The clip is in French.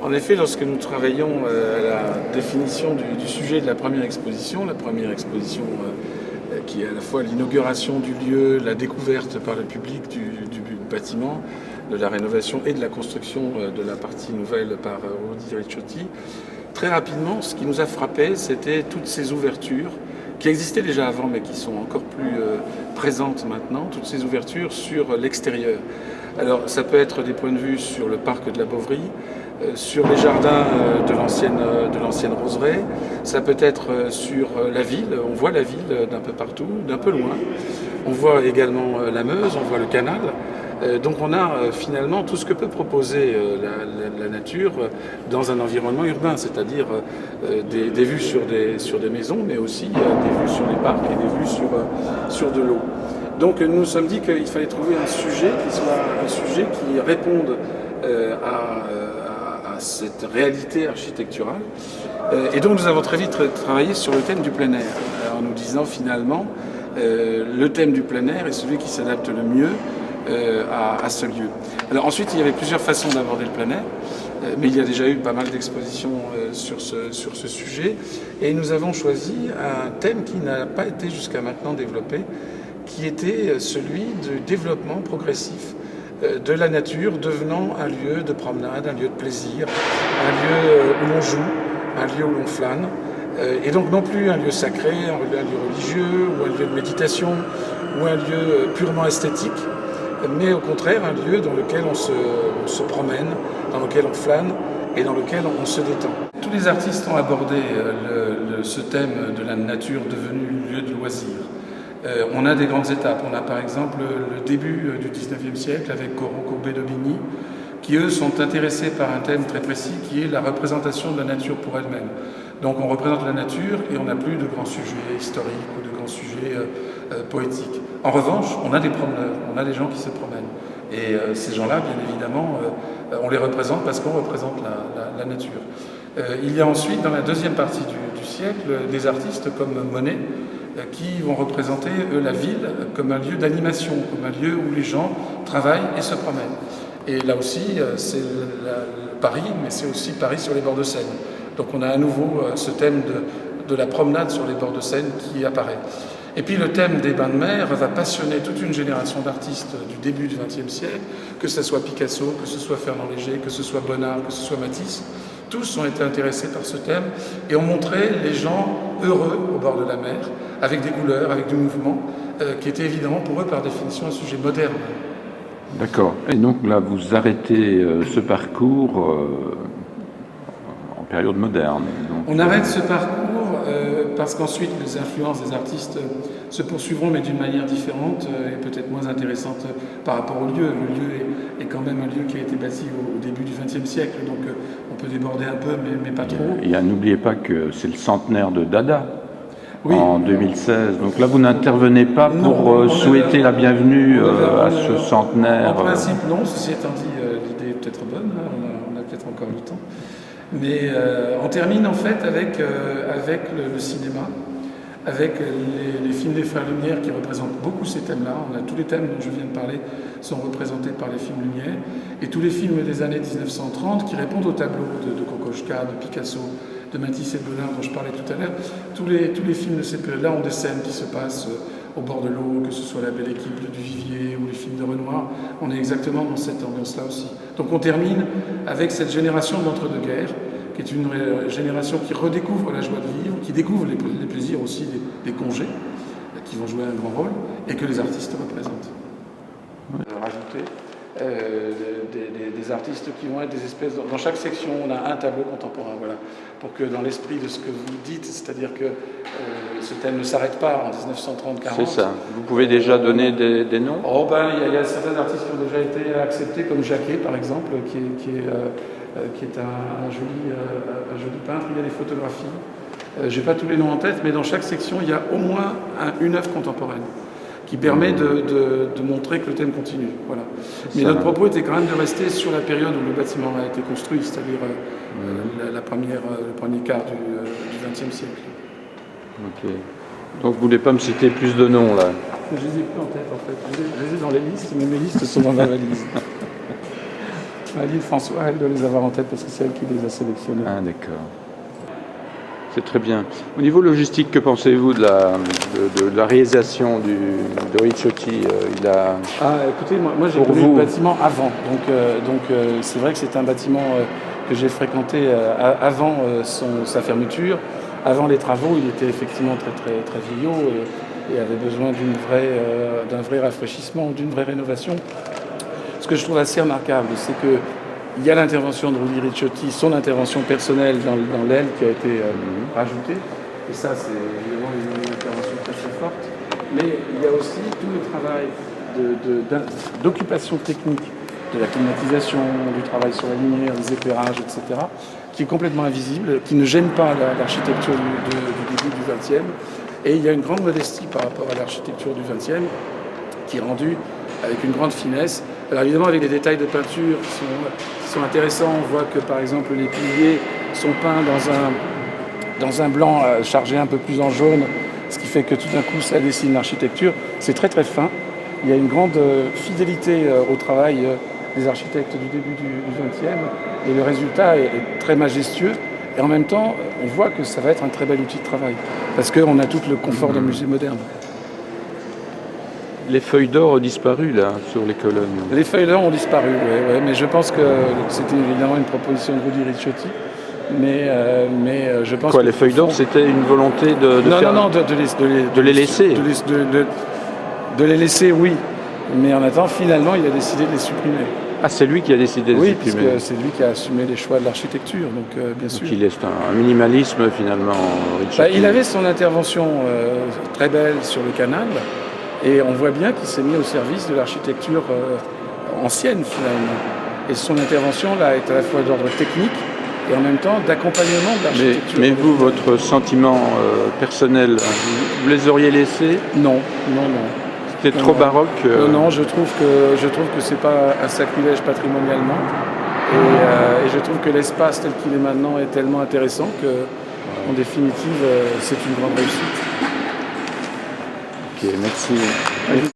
En effet, lorsque nous travaillons à la définition du sujet de la première exposition qui est à la fois l'inauguration du lieu, la découverte par le public du bâtiment, de la rénovation et de la construction de la partie nouvelle par Rudy Ricciotti, très rapidement, ce qui nous a frappé, c'était toutes ces ouvertures qui existaient déjà avant, mais qui sont encore plus présentes maintenant, toutes ces ouvertures sur l'extérieur. Alors, ça peut être des points de vue sur le parc de la Bovry, sur les jardins de l'ancienne roseraie, ça peut être sur la ville, on voit la ville d'un peu partout, d'un peu loin. On voit également la Meuse, on voit le canal. Donc on a finalement tout ce que peut proposer la nature dans un environnement urbain, c'est-à-dire des vues sur des maisons, mais aussi des vues sur les parcs et des vues sur de l'eau. Donc nous nous sommes dit qu'il fallait trouver un sujet qui soit un sujet qui réponde à cette réalité architecturale. Et donc nous avons très vite travaillé sur le thème du plein air, en nous disant finalement le thème du plein air est celui qui s'adapte le mieux à ce lieu. Alors ensuite, il y avait plusieurs façons d'aborder le plein air, mais il y a déjà eu pas mal d'expositions sur ce sujet, et nous avons choisi un thème qui n'a pas été jusqu'à maintenant développé, qui était celui du développement progressif de la nature devenant un lieu de promenade, un lieu de plaisir, un lieu où l'on joue, un lieu où l'on flâne, et donc non plus un lieu sacré, un lieu religieux, ou un lieu de méditation, ou un lieu purement esthétique, mais au contraire un lieu dans lequel on se promène, dans lequel on flâne et dans lequel on se détend. Tous les artistes ont abordé ce thème de la nature devenue lieu de loisir. On a des grandes étapes. On a par exemple le début du 19e siècle avec Corot, Courbet, Daubigny, qui eux sont intéressés par un thème très précis qui est la représentation de la nature pour elle-même. Donc on représente la nature et on n'a plus de grands sujets historiques ou de grands sujets poétiques. En revanche, on a des promeneurs, on a des gens qui se promènent. Et ces gens-là, bien évidemment, on les représente parce qu'on représente la nature. Il y a ensuite, dans la deuxième partie du siècle, des artistes comme Monet, qui vont représenter la ville comme un lieu d'animation, comme un lieu où les gens travaillent et se promènent. Et là aussi, c'est Paris, mais c'est aussi Paris sur les bords de Seine. Donc on a à nouveau ce thème de la promenade sur les bords de Seine qui apparaît. Et puis le thème des bains de mer va passionner toute une génération d'artistes du début du XXe siècle, que ce soit Picasso, que ce soit Fernand Léger, que ce soit Bonnard, que ce soit Matisse. Tous ont été intéressés par ce thème et ont montré les gens heureux au bord de la mer, avec des couleurs, avec du mouvement, qui était évidemment pour eux par définition un sujet moderne. D'accord. Et donc là, vous arrêtez ce parcours en période moderne. Donc, on arrête ce parcours parce qu'ensuite les influences des artistes se poursuivront, mais d'une manière différente et peut-être moins intéressante par rapport au lieu. Le lieu est quand même un lieu qui a été bâti au début du XXe siècle, donc on peut déborder un peu, mais pas trop. Et n'oubliez pas que c'est le centenaire de Dada. Oui. En 2016. Donc là, vous n'intervenez pas pour souhaiter la bienvenue à ce centenaire. En principe, non. Ceci étant dit, l'idée est peut-être bonne. On a peut-être encore le temps. Mais on termine en fait avec le cinéma, avec les films des Frères Lumière qui représentent beaucoup ces thèmes-là. On a tous les thèmes dont je viens de parler sont représentés par les films Lumière. Et tous les films des années 1930 qui répondent au tableau de Kokoschka, de Picasso, de Matisse et de Bonnard dont je parlais tout à l'heure, tous les films de cette période-là ont des scènes qui se passent au bord de l'eau, que ce soit La Belle Équipe de Duvivier ou les films de Renoir. On est exactement dans cette ambiance-là aussi. Donc on termine avec cette génération de l'entre-deux-guerres, qui est une génération qui redécouvre la joie de vivre, qui découvre les plaisirs aussi des congés, qui vont jouer un grand rôle, et que les artistes représentent. Rajouter des artistes qui vont être des espèces... Dans chaque section, on a un tableau contemporain, voilà, pour que dans l'esprit de ce que vous dites, c'est-à-dire que ce thème ne s'arrête pas en 1930-40. C'est ça. Vous pouvez déjà donner des noms ? Oh ben, il y a certains artistes qui ont déjà été acceptés, comme Jacquet, par exemple, qui est un joli peintre. Il y a des photographies. Je n'ai pas tous les noms en tête, mais dans chaque section, il y a au moins une œuvre contemporaine qui permet de montrer que le thème continue. Voilà. Mais notre propos était quand même de rester sur la période où le bâtiment a été construit, c'est-à-dire le premier quart du XXe siècle. Ok. Donc vous ne voulez pas me citer plus de noms, là ? Je ne les ai plus en tête, en fait. Je les ai dans les listes, mais mes listes sont dans ma valise. m'a dit François, elle doit les avoir en tête parce que c'est elle qui les a sélectionnés. Ah, d'accord. C'est très bien. Au niveau logistique, que pensez-vous de la réalisation de Ricciotti Ah, écoutez, moi j'ai Pour connu vous- le bâtiment avant, donc c'est vrai que c'est un bâtiment que j'ai fréquenté avant sa fermeture, avant les travaux. Il était effectivement très très très vieillot et avait besoin d'un vrai rafraîchissement, d'une vraie rénovation. Ce que je trouve assez remarquable, c'est que il y a l'intervention de Rudy Ricciotti, son intervention personnelle dans l'aile qui a été rajoutée. Et ça, c'est évidemment une intervention très très forte. Mais il y a aussi tout le travail d'occupation technique, de la climatisation, du travail sur la lumière, des éclairages, etc., qui est complètement invisible, qui ne gêne pas l'architecture du début du XXe. Et il y a une grande modestie par rapport à l'architecture du XXe, qui est rendue avec une grande finesse. Alors évidemment avec des détails de peinture qui sont intéressants. On voit que par exemple les piliers sont peints dans un blanc chargé un peu plus en jaune, ce qui fait que tout d'un coup ça dessine l'architecture. C'est très très fin. Il y a une grande fidélité au travail des architectes du début du XXe et le résultat est très majestueux. Et en même temps, on voit que ça va être un très bel outil de travail parce qu'on a tout le confort d'un musée moderne. Les feuilles d'or ont disparu là sur les colonnes. Les feuilles d'or ont disparu, ouais, mais je pense que c'était évidemment une proposition de Rudy Ricciotti. Mais je pense Quoi, que les feuilles d'or, c'était une volonté de les laisser. De les laisser, oui. Mais en attendant, finalement, il a décidé de les supprimer. Ah, c'est lui qui a décidé de les Oui, supprimer. puisque c'est lui qui a assumé les choix de l'architecture, donc bien sûr. Donc il est un minimalisme finalement, Ricciotti. Il avait son intervention très belle sur le canal, et on voit bien qu'il s'est mis au service de l'architecture ancienne finalement. Et son intervention là est à la fois d'ordre technique et en même temps d'accompagnement de l'architecture. Mais vous, votre sentiment personnel, vous les auriez laissés? Non. C'était trop baroque? Non, je trouve que c'est pas un sacrilège patrimonialement. Et je trouve que l'espace tel qu'il est maintenant est tellement intéressant que, en définitive, c'est une grande réussite. Ok, merci.